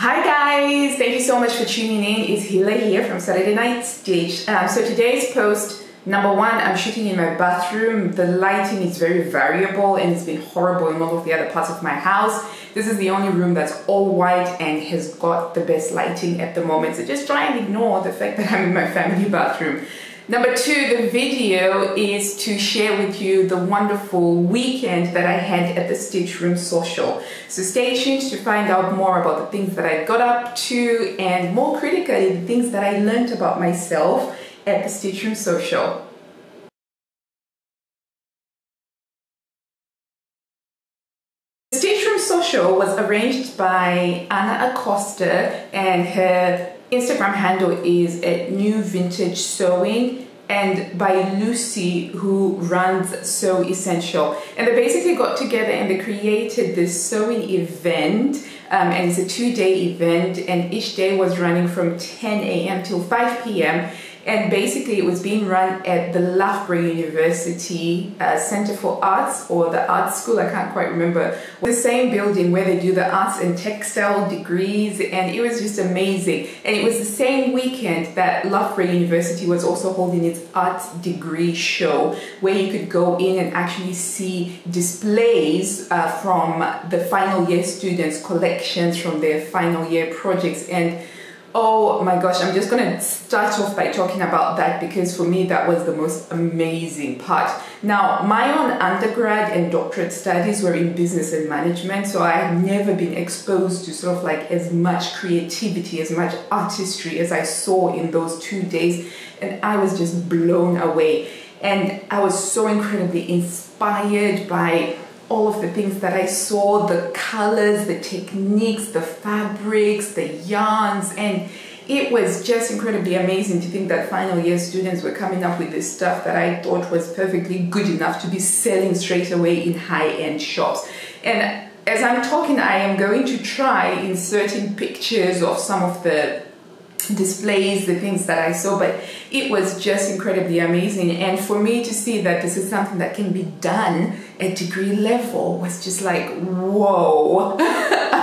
Hi guys, thank you so much for tuning in. It's Hila here from Saturday Night Stitch. So today's post, number one, I'm shooting in my bathroom. The lighting is very variable and it's been horrible in all of the other parts of my house. This is the only room that's all white and has got the best lighting at the moment. So just try and ignore the fact that I'm in my family bathroom. Number two, the video is to share with you the wonderful weekend that I had at the Stitch Room SEWcial. So stay tuned to find out more about the things that I got up to and more critically, the things that I learned about myself at the Stitch Room SEWcial. The Stitch Room SEWcial was arranged by Anna Acosta and her Instagram handle is at New Vintage Sewing, and by Lucy, who runs Sew Essential. And they basically got together and they created this sewing event, and it's a 2-day event, and each day was running from 10 a.m. till 5 p.m. And basically it was being run at the Loughborough University Center for Arts, or the art school, I can't quite remember. The same building where they do the arts and textile degrees, and it was just amazing. And it was the same weekend that Loughborough University was also holding its art degree show, where you could go in and actually see displays from the final year students' collections from their final year projects. And oh my gosh, I'm just going to start off by talking about that because for me that was the most amazing part. Now, my own undergrad and doctorate studies were in business and management, so I had never been exposed to sort of like as much creativity, as much artistry as I saw in those 2 days, and I was just blown away. And I was so incredibly inspired by all of the things that I saw, the colors, the techniques, the fabrics, the yarns, and it was just incredibly amazing to think that final year students were coming up with this stuff that I thought was perfectly good enough to be selling straight away in high-end shops. And as I'm talking, I am going to try inserting pictures of some of the displays, the things that I saw, but it was just incredibly amazing. And for me to see that this is something that can be done at degree level was just like, whoa,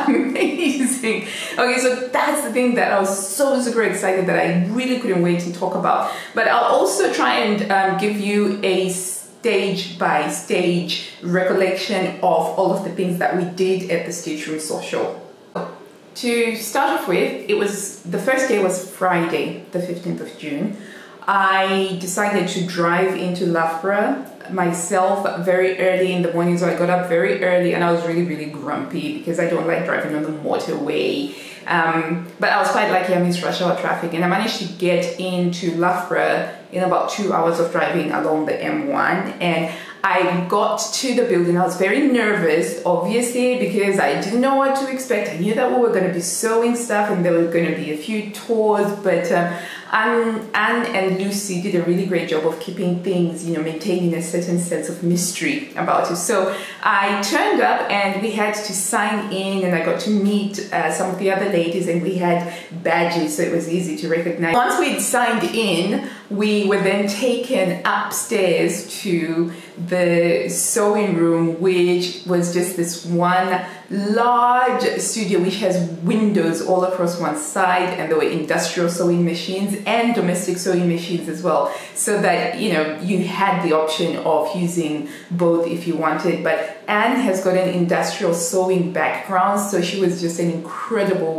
amazing. Okay, so that's the thing that I was so super excited that I really couldn't wait to talk about. But I'll also try and give you a stage by stage recollection of all of the things that we did at the Stitch Room SEWcial. To start off with, it was the first day was Friday, the 15th of June. I decided to drive into Loughborough myself very early in the morning, so I got up very early and I was really grumpy because I don't like driving on the motorway. But I was quite lucky, I missed rush hour traffic, and I managed to get into Loughborough in about 2 hours of driving along the M1. And I got to the building. I was very nervous, obviously, because I didn't know what to expect. I knew that we were going to be sewing stuff and there were going to be a few tours, but Anne and Lucy did a really great job of keeping things, you know, maintaining a certain sense of mystery about it. So I turned up and we had to sign in, and I got to meet some of the other ladies, and we had badges, so it was easy to recognize. Once we'd signed in, we were then taken upstairs to the sewing room, which was just this one large studio which has windows all across one side, and there were industrial sewing machines and domestic sewing machines as well, so that, you know, you had the option of using both if you wanted. But Anne has got an industrial sewing background, so she was just an incredible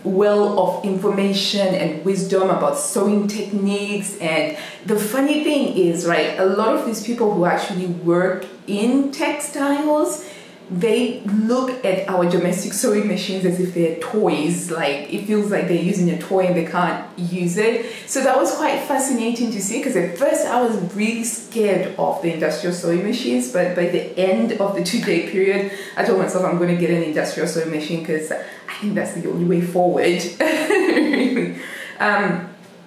well of information and wisdom about sewing techniques. And the funny thing is, right, a lot of these people who actually work in textiles, they look at our domestic sewing machines as if they're toys. Like, it feels like they're using a toy and they can't use it. So that was quite fascinating to see, because at first I was really scared of the industrial sewing machines, but by the end of the 2-day period, I told myself I'm going to get an industrial sewing machine because I think that's the only way forward. Really.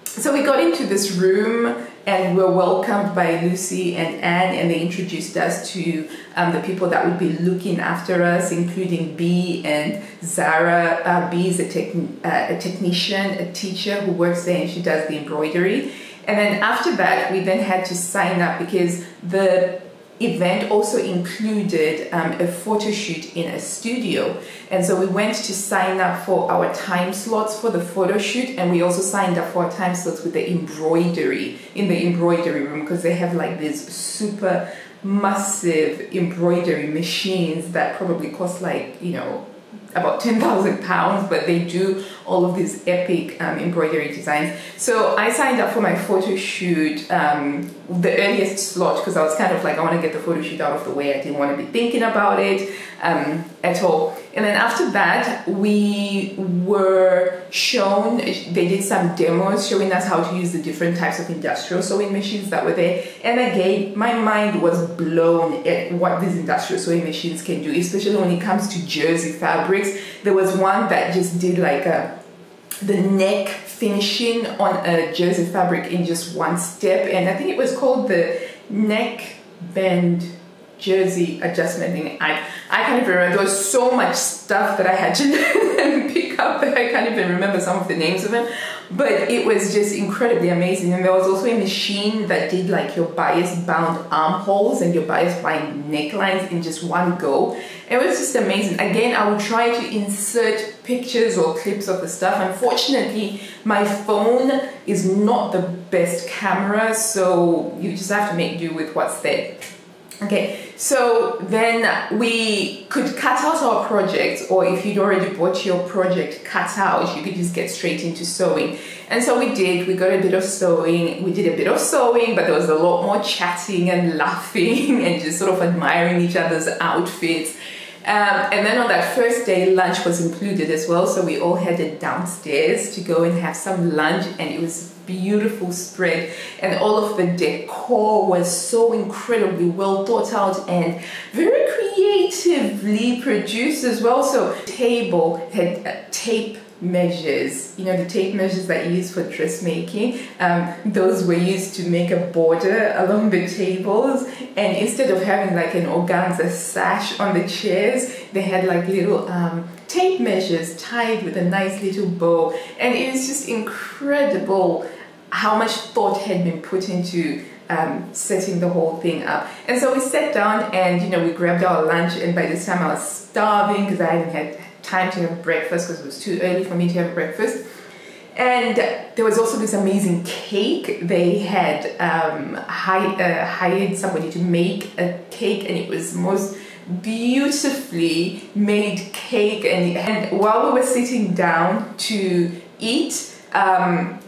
So we got into this room and we were welcomed by Lucy and Anne, and they introduced us to the people that would be looking after us, including Bee and Zara. Bee is a technician, a teacher who works there, and she does the embroidery. And then after that, we then had to sign up because the event also included a photo shoot in a studio, and so we went to sign up for our time slots for the photo shoot, and we also signed up for our time slots with the embroidery in the embroidery room, because they have like these super massive embroidery machines that probably cost like, you know, about £10,000, but they do all of these epic embroidery designs. So I signed up for my photo shoot, the earliest slot, because I was kind of like, I want to get the photo shoot out of the way. I didn't want to be thinking about it at all. And then after that, we were shown, they did some demos showing us how to use the different types of industrial sewing machines that were there. And again, my mind was blown at what these industrial sewing machines can do, especially when it comes to jersey fabrics. There was one that just did like the neck finishing on a jersey fabric in just one step, and I think it was called the neck bend jersey adjustment thing. I can't even remember. There was so much stuff that I had to learn and pick up that I can't even remember some of the names of them, but it was just incredibly amazing. And there was also a machine that did like your bias bound armholes and your bias bound necklines in just one go. It was just amazing. Again, I would try to insert pictures or clips of the stuff. Unfortunately, my phone is not the best camera, so you just have to make do with what's there. Okay, so then we could cut out our project, or if you'd already bought your project cut out, you could just get straight into sewing. And so we did. We got a bit of sewing. We did a bit of sewing, but there was a lot more chatting and laughing and just sort of admiring each other's outfits. And then on that first day, lunch was included as well, so we all headed downstairs to go and have some lunch, and it was a beautiful spread, and all of the decor was so incredibly well thought out and very creatively produced as well. So the table had tape measures, you know, the tape measures that you use for dressmaking. Those were used to make a border along the tables, and instead of having like an organza sash on the chairs, they had like little tape measures tied with a nice little bow, and it was just incredible how much thought had been put into setting the whole thing up. And so we sat down and, you know, we grabbed our lunch, and by this time I was starving because I hadn't had time to have breakfast because it was too early for me to have breakfast. And there was also this amazing cake. They had hired somebody to make a cake, and it was the most beautifully made cake. And while we were sitting down to eat,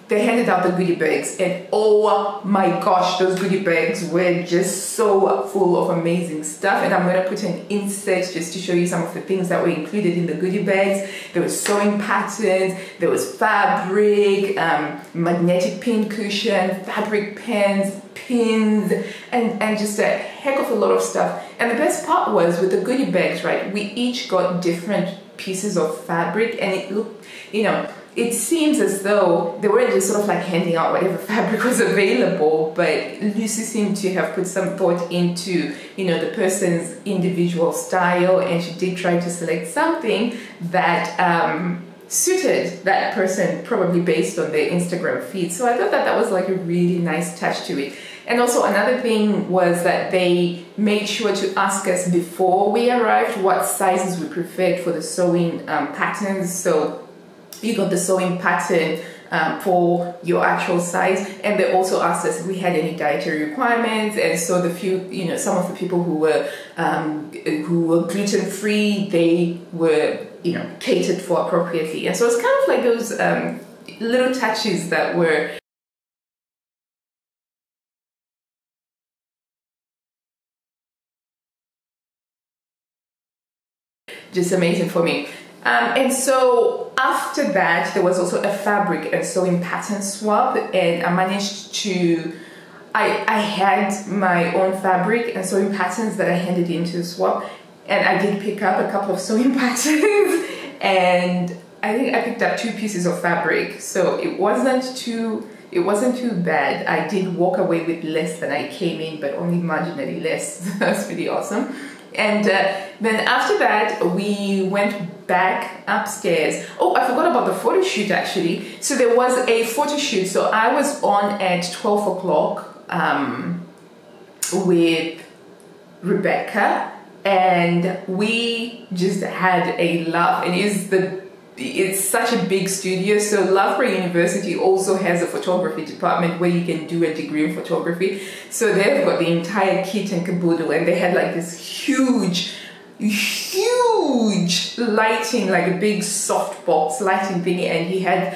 they handed out the goodie bags, and oh my gosh, those goodie bags were just so full of amazing stuff. And I'm going to put an insert just to show you some of the things that were included in the goodie bags. There was sewing patterns, there was fabric, magnetic pin cushion, fabric pens, pins, and just a heck of a lot of stuff. And the best part was with the goodie bags, right, we each got different pieces of fabric, and it looked, you know, it seems as though they weren't just sort of like handing out whatever fabric was available, but Lucy seemed to have put some thought into, you know, the person's individual style, and she did try to select something that suited that person, probably based on their Instagram feed. So I thought that that was like a really nice touch to it. And also another thing was that they made sure to ask us before we arrived what sizes we preferred for the sewing patterns. So you got the sewing pattern for your actual size, and they also asked us if we had any dietary requirements. And so the few, you know, some of the people who were gluten-free, they were, you know, catered for appropriately. And so it's kind of like those little touches that were just amazing for me. And so after that, there was also a fabric and sewing pattern swap, and I managed to, I had my own fabric and sewing patterns that I handed in to swap, and I did pick up a couple of sewing patterns, and I think I picked up 2 pieces of fabric, so it wasn't too bad. I did walk away with less than I came in, but only marginally less. That's pretty awesome. And then after that, we went back upstairs. Oh, I forgot about the photo shoot actually. So there was a photo shoot. So I was on at 12 o'clock with Rebecca, and we just had a laugh. And it's such a big studio. So Loughborough University also has a photography department where you can do a degree in photography. So they've got the entire kit and caboodle, and they had like this huge lighting, like a big softbox lighting thing, and he had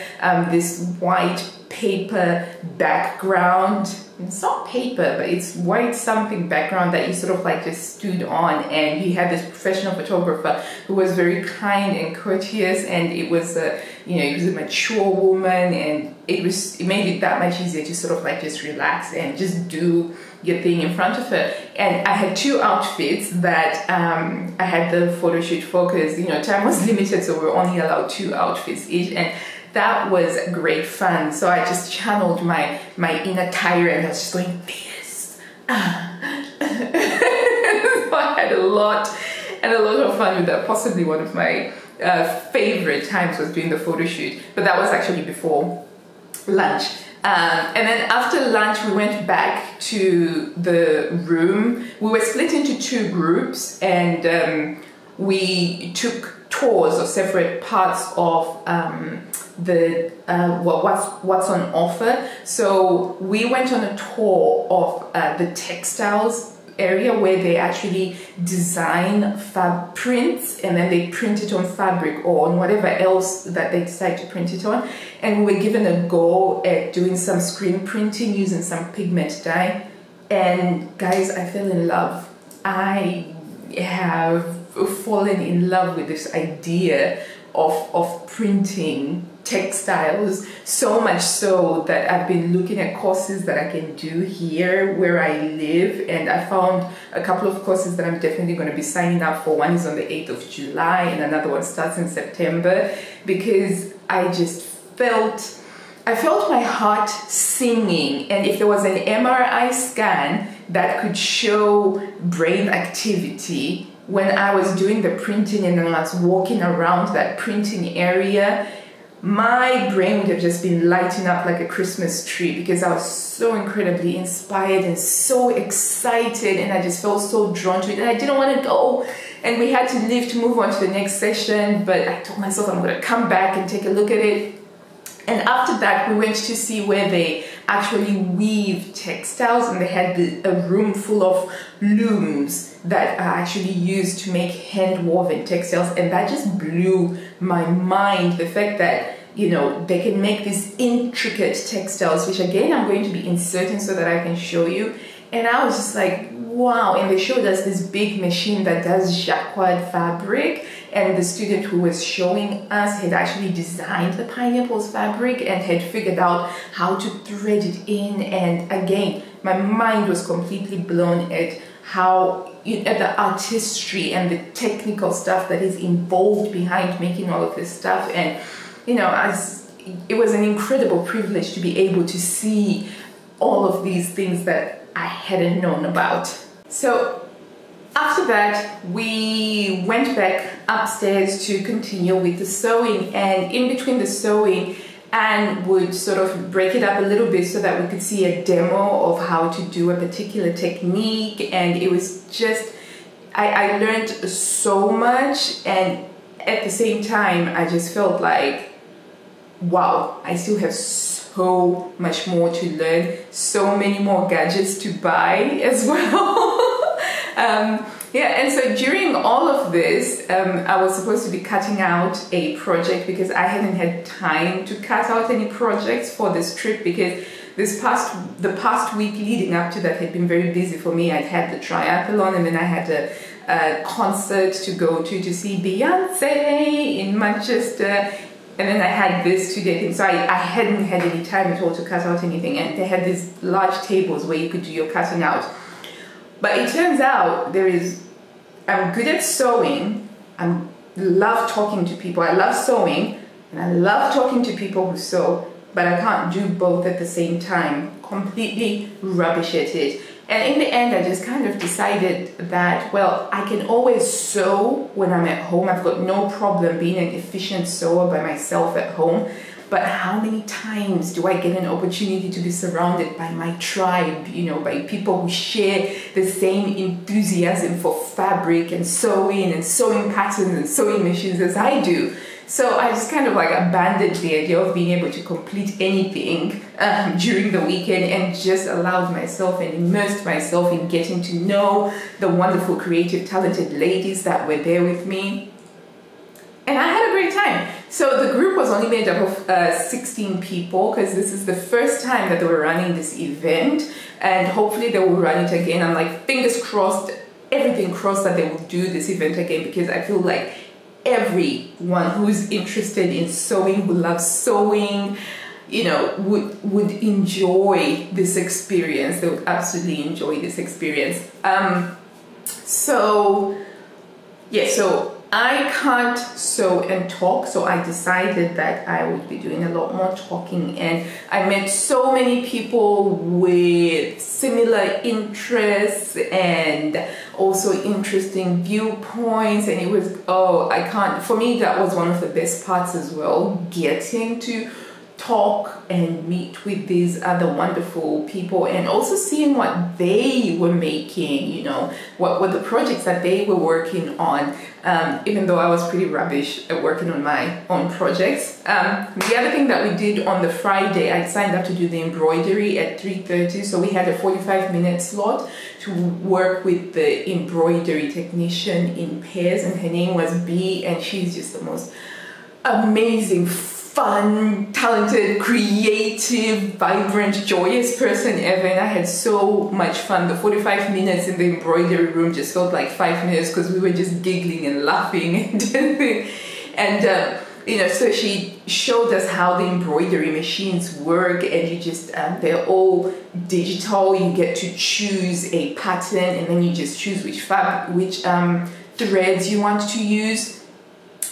this white paper background. It's not paper, but it's white something background that he sort of like just stood on, and he had this professional photographer who was very kind and courteous, and it was a, you know, it was a mature woman, and it made it that much easier to sort of like just relax and just do your thing in front of her. And I had two outfits that I had the photo shoot for, because, you know, time was limited, so we were only allowed 2 outfits each, and that was great fun. So I just channeled my inner Tyra, and I was just going, this. So I had a lot of fun with that. Possibly one of my favorite times was doing the photo shoot, but that was actually before lunch. And then after lunch, we went back to the room. We were split into 2 groups, and we took tours of separate parts of what's on offer. So we went on a tour of the textiles area, where they actually design fab prints, and then they print it on fabric or on whatever else that they decide to print it on. And we were given a go at doing some screen printing using some pigment dye, and guys, I fell in love. I have fallen in love with this idea of printing textiles, so much so that I've been looking at courses that I can do here where I live, and I found a couple of courses that I'm definitely going to be signing up for. One is on the 8th of July, and another one starts in September, because I felt my heart singing. And if there was an MRI scan that could show brain activity when I was doing the printing and I was walking around that printing area, my brain would have just been lighting up like a Christmas tree, because I was so incredibly inspired and so excited, and I just felt so drawn to it, and I didn't want to go. And we had to leave to move on to the next session, but I told myself I'm going to come back and take a look at it. And after that, we went to see where they actually weave textiles, and they had a room full of looms that are actually used to make hand-woven textiles, and that just blew my mind. The fact that, you know, they can make these intricate textiles, which again I'm going to be inserting so that I can show you. And I was just like, wow. And they showed us this big machine that does jacquard fabric, and the student who was showing us had actually designed the pineapples fabric and had figured out how to thread it in. And again, my mind was completely blown at how, you know, the artistry and the technical stuff that is involved behind making all of this stuff. And, you know, it was an incredible privilege to be able to see all of these things that I hadn't known about. So after that, we went back upstairs to continue with the sewing, and in between the sewing, Anne would sort of break it up a little bit so that we could see a demo of how to do a particular technique. And it was just, I learned so much, and at the same time I just felt like, wow, I still have so much more to learn, so many more gadgets to buy as well. Yeah, and so during all of this, I was supposed to be cutting out a project, because I hadn't had time to cut out any projects for this trip, because the past week leading up to that had been very busy for me. I'd had the triathlon, and then I had a concert to go to see Beyonce in Manchester. And then I had this 2-day thing, so I hadn't had any time at all to cut out anything. And they had these large tables where you could do your cutting out. But it turns out I'm good at sewing, I love talking to people, I love sewing, and I love talking to people who sew, but I can't do both at the same time. Completely rubbish at it. And in the end, I just kind of decided that, well, I can always sew when I'm at home. I've got no problem being an efficient sewer by myself at home. but how many times do I get an opportunity to be surrounded by my tribe, you know, by people who share the same enthusiasm for fabric and sewing patterns and sewing machines as I do. So I just kind of like abandoned the idea of being able to complete anything during the weekend, and just allowed myself and immersed myself in getting to know the wonderful, creative, talented ladies that were there with me. And I had a great time. So the group was only made up of 16 people, because this is the first time that they were running this event, and hopefully they will run it again. I'm like, fingers crossed, everything crossed that they will do this event again, because I feel like everyone who's interested in sewing, who loves sewing, you know, would enjoy this experience. They would absolutely enjoy this experience. So I can't sew and talk, so I decided that I would be doing a lot more talking, and I met so many people with similar interests and also interesting viewpoints, and it was, for me that was one of the best parts as well, getting to talk and meet with these other wonderful people, and also seeing what they were making, you know, what were the projects that they were working on, even though I was pretty rubbish at working on my own projects. The other thing that we did on the Friday, I signed up to do the embroidery at 3:30, so we had a 45-minute slot to work with the embroidery technician in pairs, and her name was B, and she's just the most amazing, fun, talented, creative, vibrant, joyous person ever, and I had so much fun. The 45 minutes in the embroidery room just felt like 5 minutes, because we were just giggling and laughing and you know, so she showed us how the embroidery machines work, and you just they're all digital. You get to choose a pattern, and then you just choose which threads you want to use.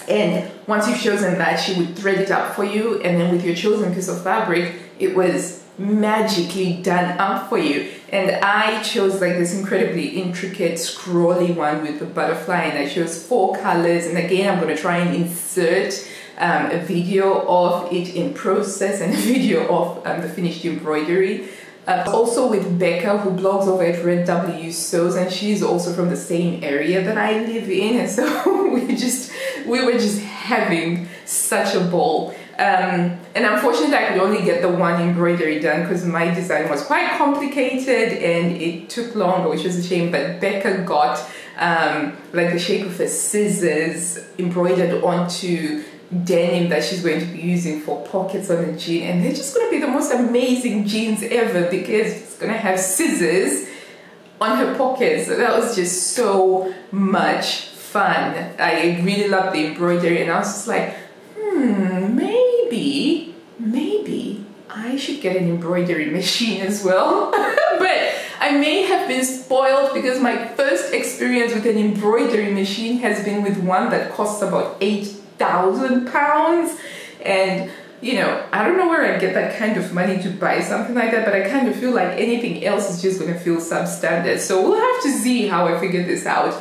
And once you've chosen that, she would thread it up for you, and then with your chosen piece of fabric, it was magically done up for you. And I chose like this incredibly intricate scrolly one with the butterfly, and I chose 4 colors. And again, I'm going to try and insert a video of it in process and a video of the finished embroidery. Also with Becca, who blogs over at Red W Sews, and she's also from the same area that I live in, and so we were just having such a ball. And unfortunately, I could only get the one embroidery done because my design was quite complicated and it took longer, which was a shame. But Becca got like the shape of a scissors embroidered onto denim that she's going to be using for pockets on the jean, and they're just going to be the most amazing jeans ever because it's going to have scissors on her pockets. So that was just so much fun. I really loved the embroidery, and I was just like, maybe I should get an embroidery machine as well. But I may have been spoiled because my first experience with an embroidery machine has been with one that costs about £8,000, and you know, I don't know where I get that kind of money to buy something like that, but I kind of feel like anything else is just going to feel substandard. So we'll have to see how I figure this out.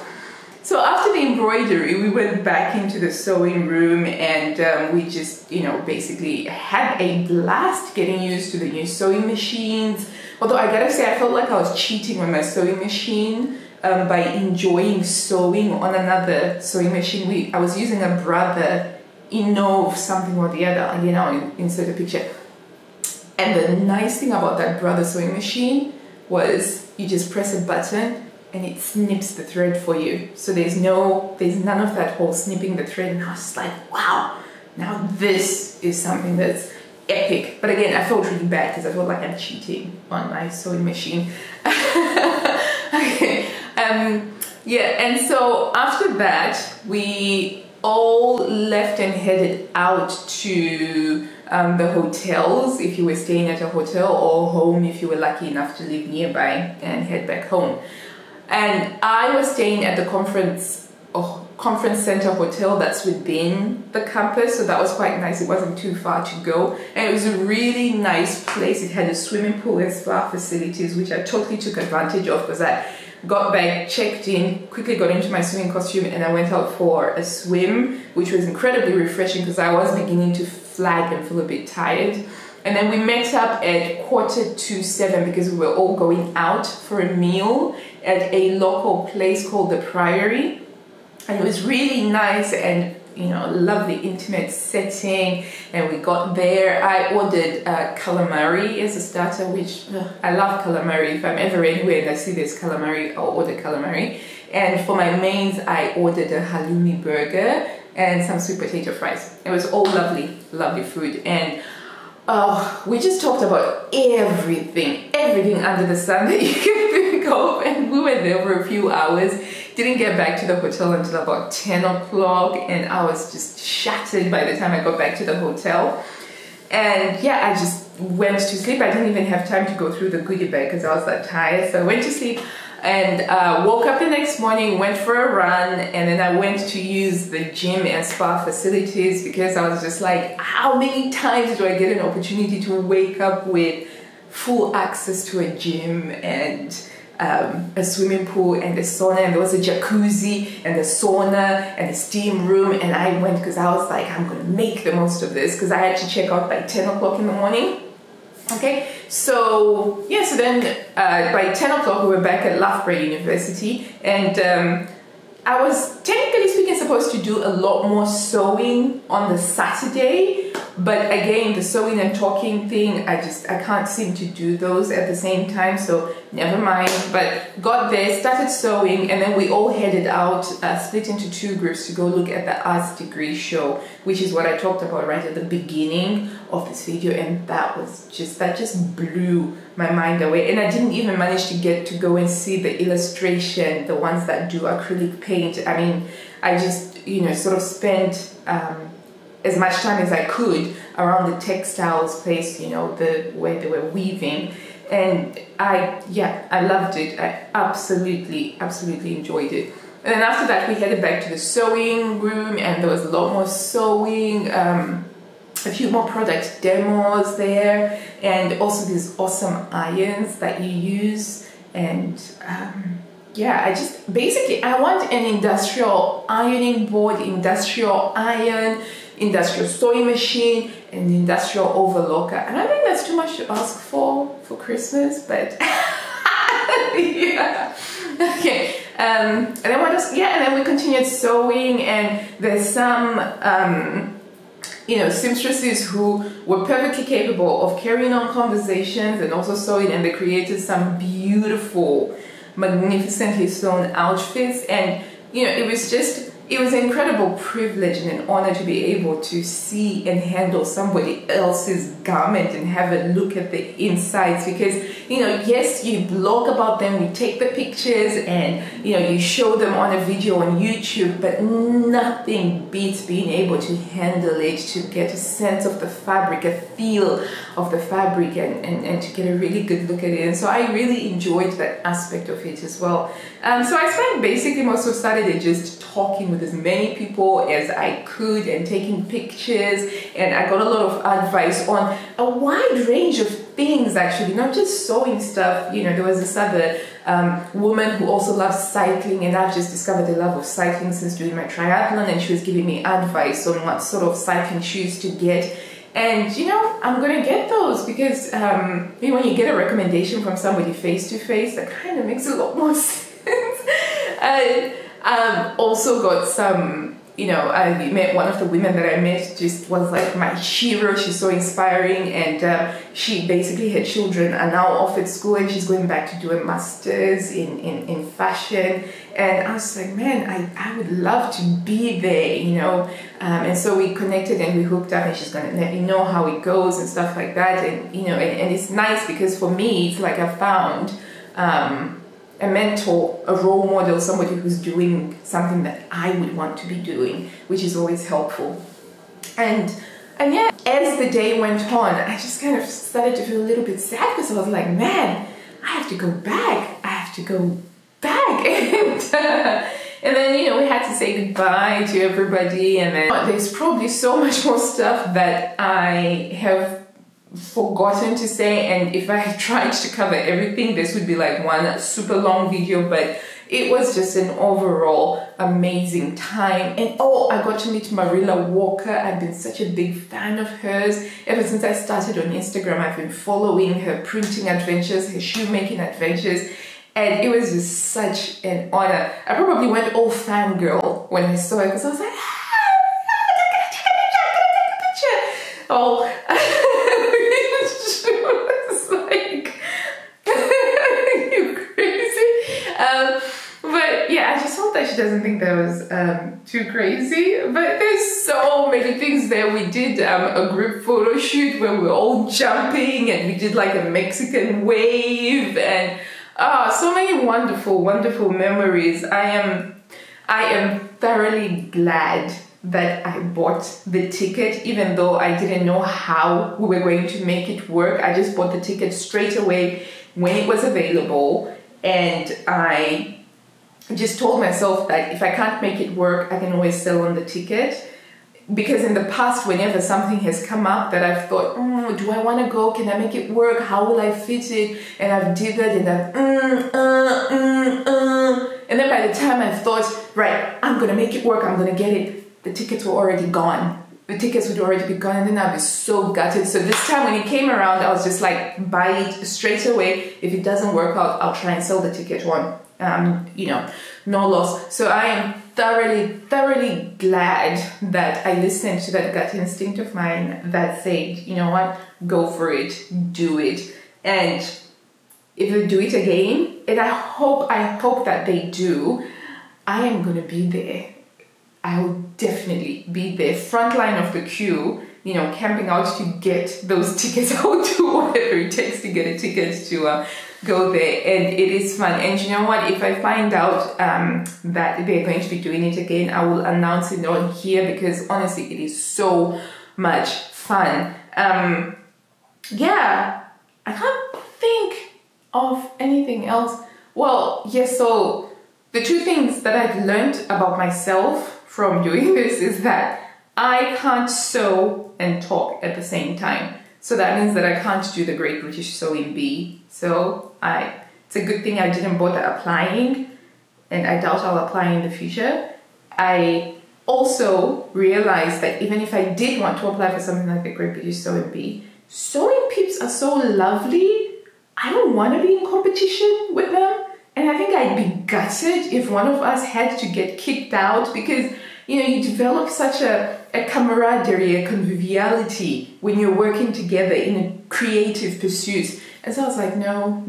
So after the embroidery, we went back into the sewing room, and we just, you know, basically had a blast getting used to the new sewing machines. Although I gotta say, I felt like I was cheating on my sewing machine by enjoying sewing on another sewing machine. I was using a Brother Innov something or the other, and you know, insert a picture. And the nice thing about that Brother sewing machine was you just press a button and it snips the thread for you. So there's none of that whole snipping the thread, and I was just like, wow, now this is something that's epic. But again, I felt really bad because I felt like I'm cheating on my sewing machine. Okay. Yeah, and so after that, we all left and headed out to the hotels if you were staying at a hotel, or home if you were lucky enough to live nearby and head back home. And I was staying at the conference center hotel that's within the campus, so that was quite nice. It wasn't too far to go, and it was a really nice place. It had a swimming pool and spa facilities, which I totally took advantage of because got back, checked in, quickly got into my swimming costume, and I went out for a swim, which was incredibly refreshing because I was beginning to flag and feel a bit tired. And then we met up at 6:45 because we were all going out for a meal at a local place called the Priory. And it was really nice and, you know, lovely intimate setting. And we got there. I ordered calamari as a starter, which I love calamari. If I'm ever anywhere and I see there's calamari, I'll order calamari. And for my mains, I ordered a halloumi burger and some sweet potato fries. It was all lovely, lovely food. And we just talked about everything under the sun that you can think of. And we were there for a few hours. Didn't get back to the hotel until about 10 o'clock, and I was just shattered by the time I got back to the hotel. And yeah, I just went to sleep. I didn't even have time to go through the goodie bag because I was that tired. So I went to sleep and woke up the next morning, went for a run, and then I went to use the gym and spa facilities because I was just like, how many times do I get an opportunity to wake up with full access to a gym and a swimming pool and a sauna, and there was a jacuzzi and a sauna and a steam room, and I went because I was like, I'm gonna make the most of this because I had to check out by 10 o'clock in the morning. Okay, so yeah, so then by 10 o'clock we were back at Loughborough University, and I was technically speaking supposed to do a lot more sewing on the Saturday, but again, the sewing and talking thing, I can't seem to do those at the same time, so never mind. But got there, started sewing, and then we all headed out, split into two groups to go look at the arts degree show, which is what I talked about right at the beginning of this video, and that just blew my mind away. And I didn't even manage to get to go and see the illustration, the ones that do acrylic paint. I mean, I just, you know, sort of spent as much time as I could around the textiles place, you know, where they were weaving. And I loved it. I absolutely enjoyed it. And then after that, we headed back to the sewing room, and there was a lot more sewing, a few more product demos there, and also these awesome irons that you use. And yeah, I want an industrial ironing board, industrial iron, industrial sewing machine, and industrial overlocker. And I think that's too much to ask for Christmas, but yeah. Okay. And then what else? Yeah, and then we continued sewing, and there's some you know, seamstresses who were perfectly capable of carrying on conversations and also sewing, and they created some beautiful, magnificently sewn outfits. And you know, it was an incredible privilege and an honor to be able to see and handle somebody else's garment and have a look at the insides, because you know, yes, you blog about them, you take the pictures, and you know, you show them on a video on YouTube, but nothing beats being able to handle it, to get a sense of the fabric, a feel of the fabric, and to get a really good look at it. And so I really enjoyed that aspect of it as well. So I spent basically most of Saturday just talking with as many people as I could and taking pictures, and I got a lot of advice on a wide range of things, actually, not just sewing stuff. You know, there was this other woman who also loves cycling, and I've just discovered the love of cycling since doing my triathlon, and she was giving me advice on what sort of cycling shoes to get. And you know, I'm gonna get those because you know, when you get a recommendation from somebody face to face, that kind of makes a lot more sense. Also got some, you know, I met one of the women that I met, just was like my hero. She's so inspiring, and she basically, her children are now off at school, and she's going back to do a master's in fashion. And I was like, man, I would love to be there, you know. And so we connected and we hooked up, and she's going to let me know how it goes and stuff like that. And you know, and it's nice because for me, it's like I found a mentor, a role model, somebody who's doing something that I would want to be doing, which is always helpful. And yeah, as the day went on, I just kind of started to feel a little bit sad because I was like, man, I have to go back. And then, you know, we had to say goodbye to everybody, and then there's probably so much more stuff that I have forgotten to say, and if I tried to cover everything, this would be like one super long video, but it was just an overall amazing time. And oh, I got to meet Marilla Walker. I've been such a big fan of hers ever since I started on Instagram. I've been following her printing adventures, her shoemaking adventures, and it was just such an honor. I probably went all fangirl when I saw her, because I was like, oh, it's like you crazy. But yeah, I just hope that she doesn't think that was too crazy. But there's so many things there. We did a group photo shoot where we were all jumping, and we did like a Mexican wave, and so many wonderful, wonderful memories. I am thoroughly glad that I bought the ticket, even though I didn't know how we were going to make it work. I just bought the ticket straight away when it was available, and I just told myself that if I can't make it work, I can always sell on the ticket. Because in the past, whenever something has come up that I've thought, do I want to go? Can I make it work? How will I fit it? And I've did that, and and then by the time I thought, right, I'm going to make it work, I'm going to get it, the tickets were already gone. The tickets would already be gone, and then I'd be so gutted. So this time when it came around, I was just like, buy it straight away. If it doesn't work out, I'll try and sell the ticket on. You know, no loss. So I am thoroughly glad that I listened to that gut instinct of mine that said, you know what, go for it, do it. And if they do it again, and I hope that they do, I am going to be there. I will definitely be there, front line of the queue, you know, camping out to get those tickets. I will do whatever it takes to get a ticket to go there, and it is fun. And you know what, if I find out that they're going to be doing it again, I will announce it on here, because honestly it is so much fun. Yeah, I can't think of anything else. Well, yes, so the two things that I've learned about myself from doing this is that I can't sew and talk at the same time. So that means that I can't do the Great British Sewing Bee. So it's a good thing I didn't bother applying, and I doubt I'll apply in the future. I also realized that even if I did want to apply for something like the Great British Sewing Bee, sewing peeps are so lovely. I don't want to be in competition with them. And I think I'd be gutted if one of us had to get kicked out, because, you know, you develop such a camaraderie, a conviviality when you're working together in a creative pursuit. And so I was like, no,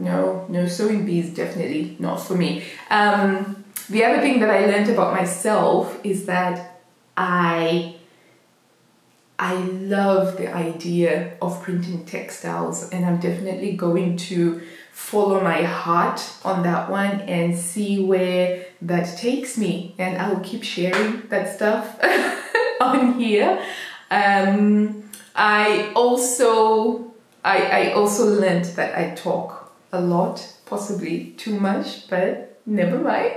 sewing bee is definitely not for me. The other thing that I learned about myself is that I love the idea of printing textiles, and I'm definitely going to follow my heart on that one and see where that takes me, and I will keep sharing that stuff on here. I also learned that I talk a lot, possibly too much, but never mind.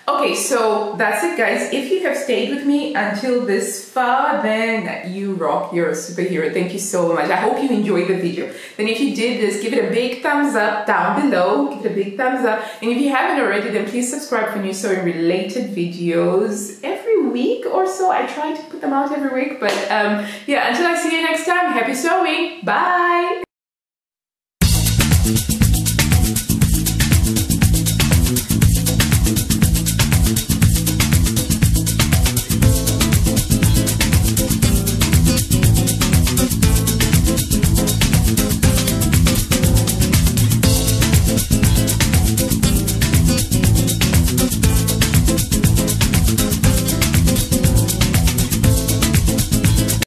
Okay, so that's it, guys. If you have stayed with me until this far, then you rock. You're a superhero. Thank you so much. I hope you enjoyed the video. Then if you did, just give it a big thumbs up down below. Give it a big thumbs up. And if you haven't already, then please subscribe for new sewing related videos every week or so. I try to put them out every week. But yeah, until I see you next time, happy sewing. Bye.